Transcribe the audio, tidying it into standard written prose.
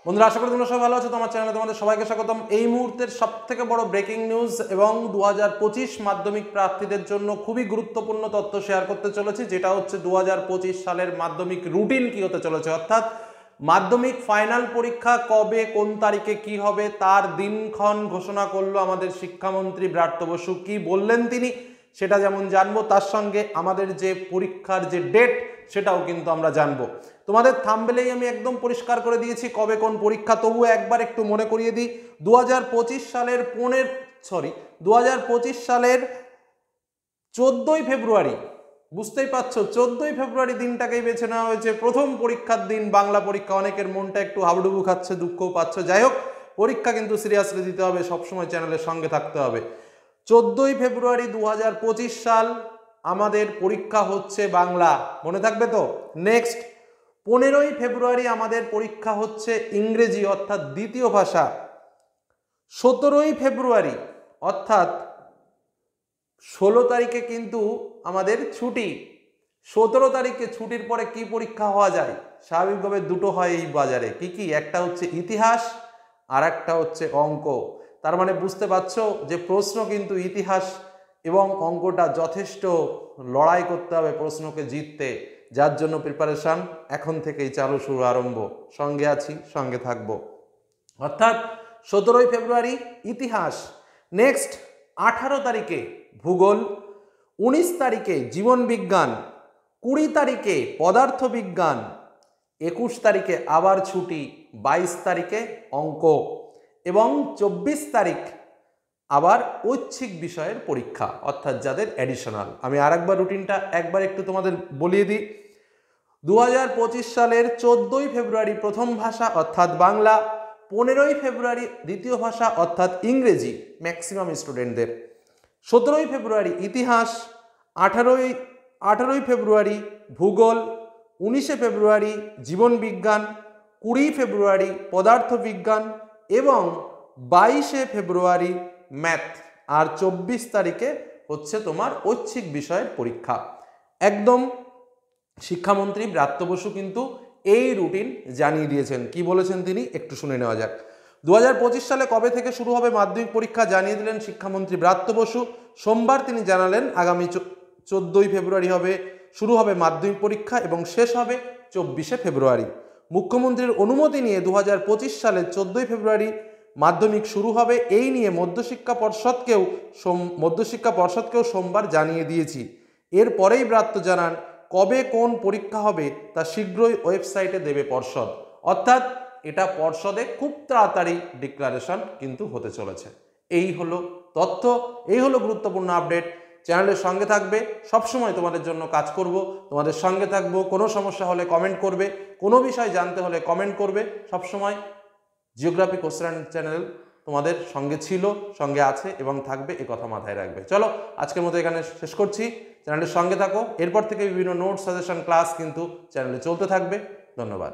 বন্ধুরা, আশা করি তোমরা সবাই ভালো আছো। তোমার চ্যানেলে তোমাদের সবাইকে স্বাগতম। এই মুহূর্তের সবথেকে বড় ব্রেকিং নিউজ এবং 2025 মাধ্যমিক প্রার্থীদের জন্য খুবই গুরুত্বপূর্ণ তথ্য শেয়ার করতে চলেছি, যেটা হচ্ছে 2025 সালের মাধ্যমিক রুটিন কি হতে চলেছে, অর্থাৎ মাধ্যমিক ফাইনাল পরীক্ষা কবে কোন তারিখে কি হবে তার দিনক্ষণ ঘোষণা করলো আমাদের শিক্ষামন্ত্রী ব্রাত্য বসু। কি বললেন তিনি সেটা যেমন জানবো, তার সঙ্গে আমাদের যে পরীক্ষার যে ডেট সেটাও কিন্তু আমরা জানবো। তোমাদের থাম্বনেলেই আমি একদম পরিষ্কার করে দিয়েছি কবে কোন পরীক্ষা, তবুও একবার একটু মনে করিয়ে দিই। 2025 সালের 14ই ফেব্রুয়ারি, বুঝতেই পারছো 14ই ফেব্রুয়ারি দিনটাকেই বেছে নেওয়া হয়েছে প্রথম পরীক্ষার দিন, বাংলা পরীক্ষা। অনেকের মনটা একটু হাবুডুবু খাচ্ছে, দুঃখও পাচ্ছ। যাই হোক, পরীক্ষা কিন্তু সিরিয়াসলি দিতে হবে, সবসময় চ্যানেলের সঙ্গে থাকতে হবে। 14ই ফেব্রুয়ারি 2025 সাল আমাদের পরীক্ষা হচ্ছে বাংলা, মনে থাকবে তো। নেক্সট 15ই ফেব্রুয়ারি আমাদের পরীক্ষা হচ্ছে ইংরেজি অর্থাৎ দ্বিতীয় ভাষা। 17ই ফেব্রুয়ারি অর্থাৎ 16 তারিখে কিন্তু আমাদের ছুটি। 17 তারিখে ছুটির পরে কি পরীক্ষা হওয়া যায়? স্বাভাবিকভাবে দুটো হয় এই বাজারে। কি কি? একটা হচ্ছে ইতিহাস আর একটা হচ্ছে অঙ্ক। তার মানে বুঝতে পারছো যে প্রশ্ন কিন্তু ইতিহাস এবং অঙ্কটা যথেষ্ট লড়াই করতে হবে প্রশ্নকে জিততে, যার জন্য প্রিপারেশন এখন থেকেই শুরু আরম্ভ। সঙ্গে আছি, সঙ্গে থাকবো। অর্থাৎ 17ই ফেব্রুয়ারি ইতিহাস, নেক্সট 18 তারিখে ভূগোল, 19 তারিখে জীবন বিজ্ঞান, 20 তারিখে পদার্থবিজ্ঞান, 21 তারিখে আবার ছুটি, 22 তারিখে অঙ্ক এবং 24 তারিখ আবার ঐচ্ছিক বিষয়ের পরীক্ষা, অর্থাৎ যাদের অ্যাডিশনাল। আমি আরেকবার রুটিনটা একবার একটু তোমাদের বলিয়ে দিই। 2025 সালের 14ই ফেব্রুয়ারি প্রথম ভাষা অর্থাৎ বাংলা, 15ই ফেব্রুয়ারি দ্বিতীয় ভাষা অর্থাৎ ইংরেজি ম্যাক্সিমাম স্টুডেন্টদের, 17ই ফেব্রুয়ারি ইতিহাস, 18ই ফেব্রুয়ারি ভূগোল, 19শে ফেব্রুয়ারি জীবন বিজ্ঞান, 20 ফেব্রুয়ারি পদার্থবিজ্ঞান এবং 22শে ফেব্রুয়ারি ম্যাথ, আর 24 তারিখে হচ্ছে তোমার ঐচ্ছিক বিষয়ের পরীক্ষা। একদম শিক্ষামন্ত্রী ব্রাত্য বসু কিন্তু এই রুটিন জানিয়ে দিয়েছেন। কি বলেছেন তিনি একটু শুনে নেওয়া যাক। 2025 সালে কবে থেকে শুরু হবে মাধ্যমিক পরীক্ষা জানিয়ে দিলেন শিক্ষামন্ত্রী ব্রাত্য বসু। সোমবার তিনি জানালেন আগামী 14ই ফেব্রুয়ারি শুরু হবে মাধ্যমিক পরীক্ষা এবং শেষ হবে 24শে ফেব্রুয়ারি। মুখ্যমন্ত্রীর অনুমতি নিয়ে 2025 সালের 14ই ফেব্রুয়ারি মাধ্যমিক শুরু হবে, এই নিয়ে মধ্যশিক্ষা পর্ষদকেও সোমবার জানিয়ে দিয়েছি। এরপরেই ব্রাত্য জানান কবে কোন পরীক্ষা হবে তা শীঘ্রই ওয়েবসাইটে দেবে পর্ষদ। অর্থাৎ এটা পর্ষদে খুব তাড়াতাড়ি ডিক্লারেশন কিন্তু হতে চলেছে। এই হলো তথ্য, এই হলো গুরুত্বপূর্ণ আপডেট। চ্যানেলের সঙ্গে থাকবে, সবসময় তোমাদের জন্য কাজ করব, তোমাদের সঙ্গে থাকবো। কোনো সমস্যা হলে কমেন্ট করবে, কোনো বিষয় জানতে হলে কমেন্ট করবে। সবসময় জিওগ্রাফি কোশ্চেন চ্যানেল তোমাদের সঙ্গে ছিল, সঙ্গে আছে এবং থাকবে, এ কথা মাথায় রাখবে। চলো আজকের মতো এখানে শেষ করছি। চ্যানেলের সঙ্গে থাকো, এরপর থেকে বিভিন্ন নোট সাজেশন ক্লাস কিন্তু চ্যানেলে চলতে থাকবে। ধন্যবাদ।